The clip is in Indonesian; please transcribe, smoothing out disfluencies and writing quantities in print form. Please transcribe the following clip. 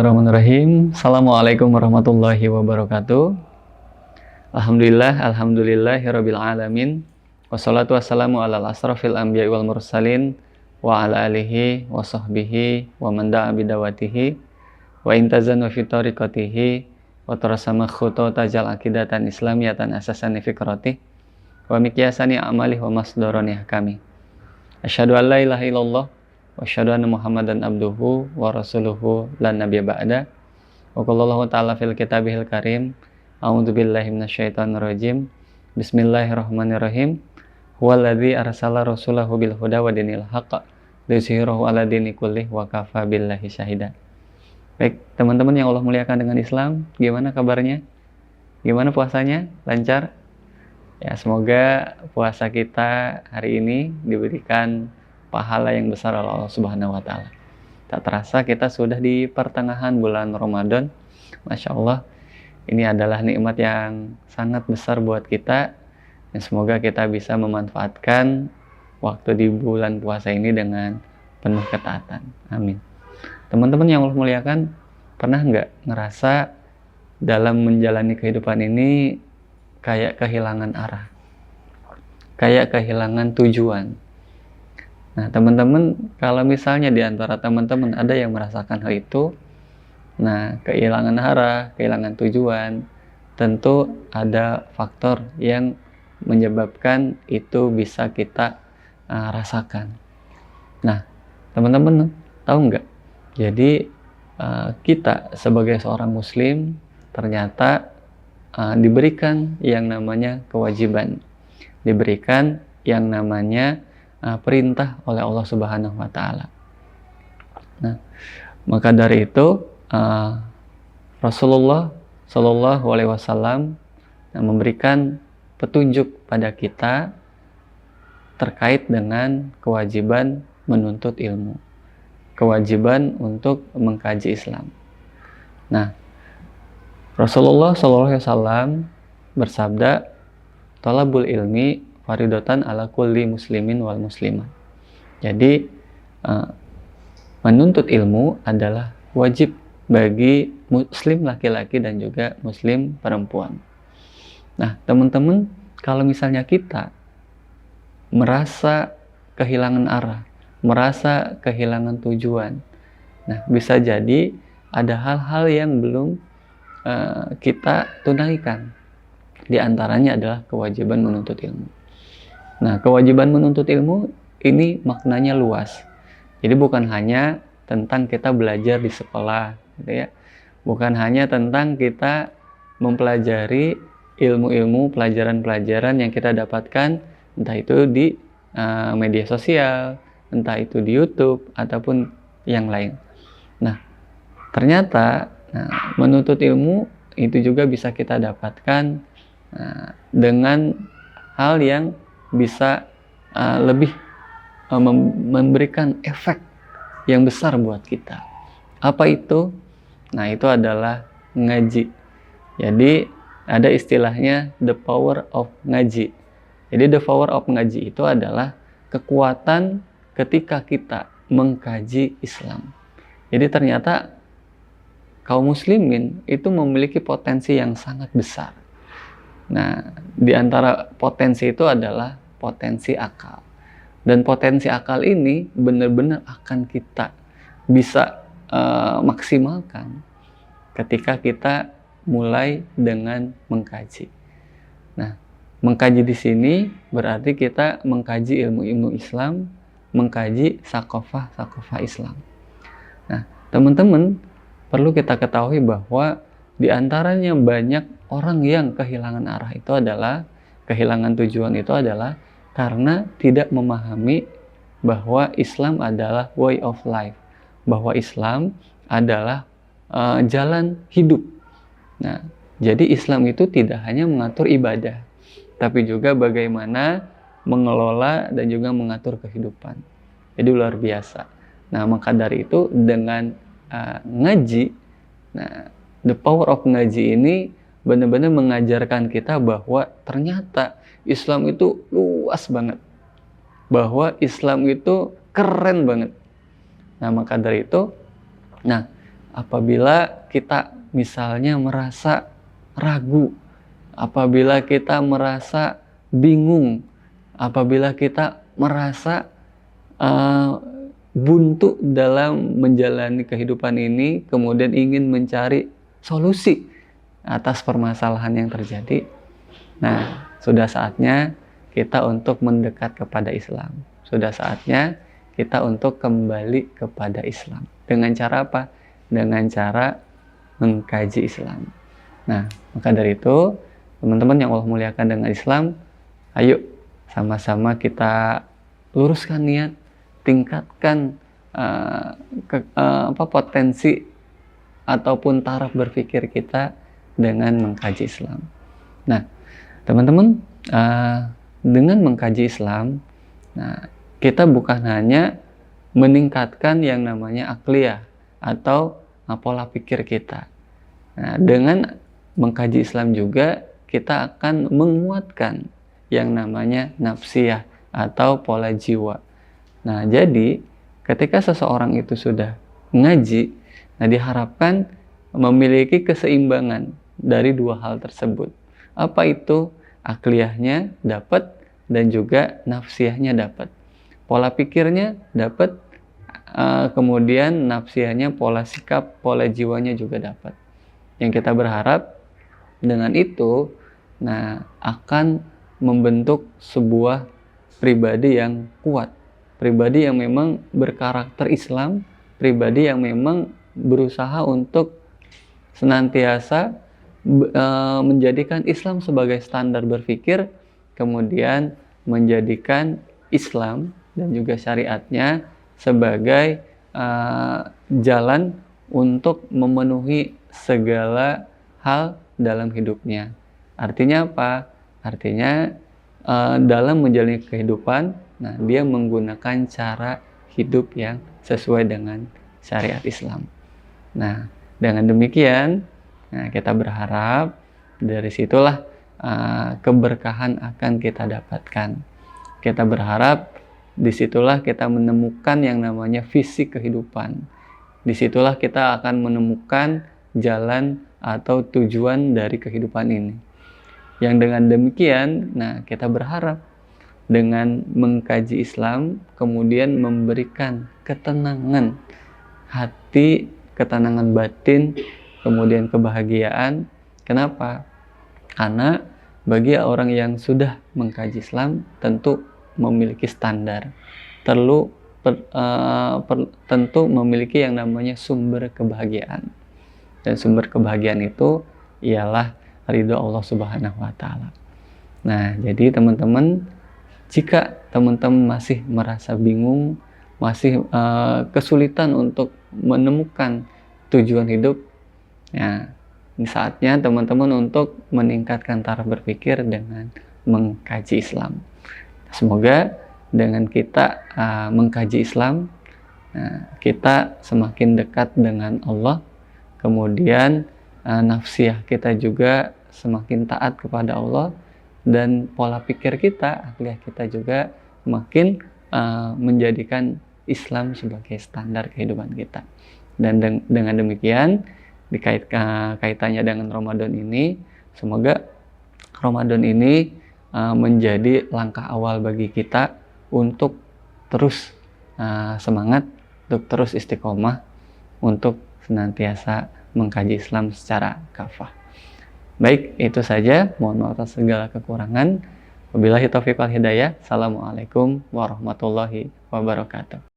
Bismillahirrahmanirrahim. Assalamualaikum warahmatullahi wabarakatuh. Alhamdulillahirabbil alamin. Wassalatu wassalamu ala asrofil anbiya'i wal mursalin wa ala alihi wa sahbihi wa man da'a bidawatihi wa intazan wa fi tariqatihi wa tarasama khutata jal akidatan islamiyatan asasani fikrati wa mikyasani amali wa masdarani kami. Asyhadu an la ilaha illallah wa asyhadu anna Muhammadan abduhu wa rasuluhu lan nabiyya ba'da. Wa qala ta'ala fil kitabihil karim, a'udzu billahi minasyaitonir rajim. Bismillahirrahmanirrahim. Huwallazi arsala rasulahu bil huda wa dinil haqq liyuzhirahu 'ala dini kullih wa kafa billahi syahida. Baik, teman-teman yang Allah muliakan dengan Islam, gimana kabarnya? Gimana puasanya? Lancar? Ya, semoga puasa kita hari ini diberikan pahala yang besar oleh Allah Subhanahu wa Ta'ala. Tak terasa kita sudah di pertengahan bulan Ramadan. Masya Allah, ini adalah nikmat yang sangat besar buat kita. Dan semoga kita bisa memanfaatkan waktu di bulan puasa ini dengan penuh ketaatan. Amin. Teman-teman yang Allah muliakan, pernah nggak ngerasa dalam menjalani kehidupan ini kayak kehilangan arah? Kayak kehilangan tujuan? Nah, teman-teman, kalau misalnya di antara teman-teman ada yang merasakan hal itu, nah, kehilangan arah, kehilangan tujuan, tentu ada faktor yang menyebabkan itu bisa kita rasakan. Nah, teman-teman tahu nggak? Jadi, kita sebagai seorang muslim ternyata diberikan yang namanya kewajiban, diberikan yang namanya perintah oleh Allah Subhanahu wa Ta'ala. Nah, maka dari itu Rasulullah Shallallahu Alaihi Wasallam memberikan petunjuk pada kita terkait dengan kewajiban menuntut ilmu, kewajiban untuk mengkaji Islam. Nah, Rasulullah Shallallahu Alaihi Wasallam bersabda, "Thalabul ilmi faridotan ala kulli muslimin wal muslimah." Jadi menuntut ilmu adalah wajib bagi muslim laki-laki dan juga muslim perempuan. Nah, teman-teman, kalau misalnya kita merasa kehilangan arah, merasa kehilangan tujuan, nah, bisa jadi ada hal-hal yang belum kita tunaikan. Di antaranya adalah kewajiban menuntut ilmu. Nah, kewajiban menuntut ilmu ini maknanya luas. Jadi bukan hanya tentang kita belajar di sekolah, gitu ya. Bukan hanya tentang kita mempelajari ilmu-ilmu, pelajaran-pelajaran yang kita dapatkan, entah itu di media sosial, entah itu di YouTube, ataupun yang lain. Nah, ternyata menuntut ilmu itu juga bisa kita dapatkan dengan hal yang bisa lebih memberikan efek yang besar buat kita. Apa itu? Nah, itu adalah ngaji. Jadi ada istilahnya the power of ngaji. Jadi the power of ngaji itu adalah kekuatan ketika kita mengkaji Islam. Jadi ternyata kaum muslimin itu memiliki potensi yang sangat besar. Nah, di antara potensi itu adalah potensi akal. Dan potensi akal ini benar-benar akan kita bisa maksimalkan ketika kita mulai dengan mengkaji. Nah, mengkaji di sini berarti kita mengkaji ilmu-ilmu Islam, mengkaji sakofah Islam. Nah, teman-teman, perlu kita ketahui bahwa di antaranya banyak orang yang kehilangan arah itu adalah, kehilangan tujuan itu adalah karena tidak memahami bahwa Islam adalah way of life, bahwa Islam adalah jalan hidup. Nah, jadi Islam itu tidak hanya mengatur ibadah, tapi juga bagaimana mengelola dan juga mengatur kehidupan. Jadi luar biasa. Nah, maka dari itu dengan ngaji, nah, the power of ngaji ini benar-benar mengajarkan kita bahwa ternyata Islam itu luas banget, bahwa Islam itu keren banget. Nah, maka dari itu, nah, apabila kita misalnya merasa ragu, apabila kita merasa bingung, apabila kita merasa buntu dalam menjalani kehidupan ini, kemudian ingin mencari solusi atas permasalahan yang terjadi. Nah, sudah saatnya kita untuk mendekat kepada Islam. Sudah saatnya kita untuk kembali kepada Islam. Dengan cara apa? Dengan cara mengkaji Islam. Nah, maka dari itu, teman-teman yang Allah muliakan dengan Islam, ayo sama-sama kita luruskan niat, tingkatkan potensi ataupun taraf berpikir kita dengan mengkaji Islam. Nah, teman-teman, dengan mengkaji Islam, kita bukan hanya meningkatkan yang namanya akliyah atau pola pikir kita. Nah, dengan mengkaji Islam juga kita akan menguatkan yang namanya nafsiyah atau pola jiwa. Nah, jadi ketika seseorang itu sudah ngaji, diharapkan memiliki keseimbangan dari dua hal tersebut. Apa itu? Akliyahnya dapat dan juga nafsiyahnya dapat. Pola pikirnya dapat, kemudian nafsiyahnya, pola sikap, pola jiwanya juga dapat. Yang kita berharap dengan itu, akan membentuk sebuah pribadi yang kuat, pribadi yang memang berkarakter Islam, pribadi yang memang berusaha untuk senantiasa menjadikan Islam sebagai standar berpikir, kemudian menjadikan Islam dan juga syariatnya sebagai jalan untuk memenuhi segala hal dalam hidupnya. Artinya apa? Artinya dalam menjalani kehidupan, dia menggunakan cara hidup yang sesuai dengan syariat Islam. Nah, dengan demikian, kita berharap dari situlah keberkahan akan kita dapatkan. Kita berharap disitulah kita menemukan yang namanya visi kehidupan. Disitulah kita akan menemukan jalan atau tujuan dari kehidupan ini. Yang dengan demikian, kita berharap dengan mengkaji Islam, kemudian memberikan ketenangan hati, ketenangan batin, kemudian kebahagiaan. Kenapa? Karena bagi orang yang sudah mengkaji Islam tentu memiliki standar, tentu memiliki yang namanya sumber kebahagiaan. Dan sumber kebahagiaan itu ialah ridho Allah Subhanahu wa Ta'ala. Nah, jadi teman-teman, jika teman-teman masih merasa bingung, masih kesulitan untuk menemukan tujuan hidup, ini saatnya teman-teman untuk meningkatkan taraf berpikir dengan mengkaji Islam. Semoga dengan kita mengkaji Islam, kita semakin dekat dengan Allah, kemudian nafsiyah kita juga semakin taat kepada Allah, dan pola pikir kita, akliyah kita juga makin menjadikan Islam sebagai standar kehidupan kita. Dan dengan demikian, kaitannya dengan Ramadan ini, semoga Ramadan ini menjadi langkah awal bagi kita untuk terus semangat, untuk terus istiqomah, untuk senantiasa mengkaji Islam secara kafah. Baik, itu saja. Mohon maaf atas segala kekurangan. Wabillahi taufiq wal hidayah. Assalamualaikum warahmatullahi wabarakatuh.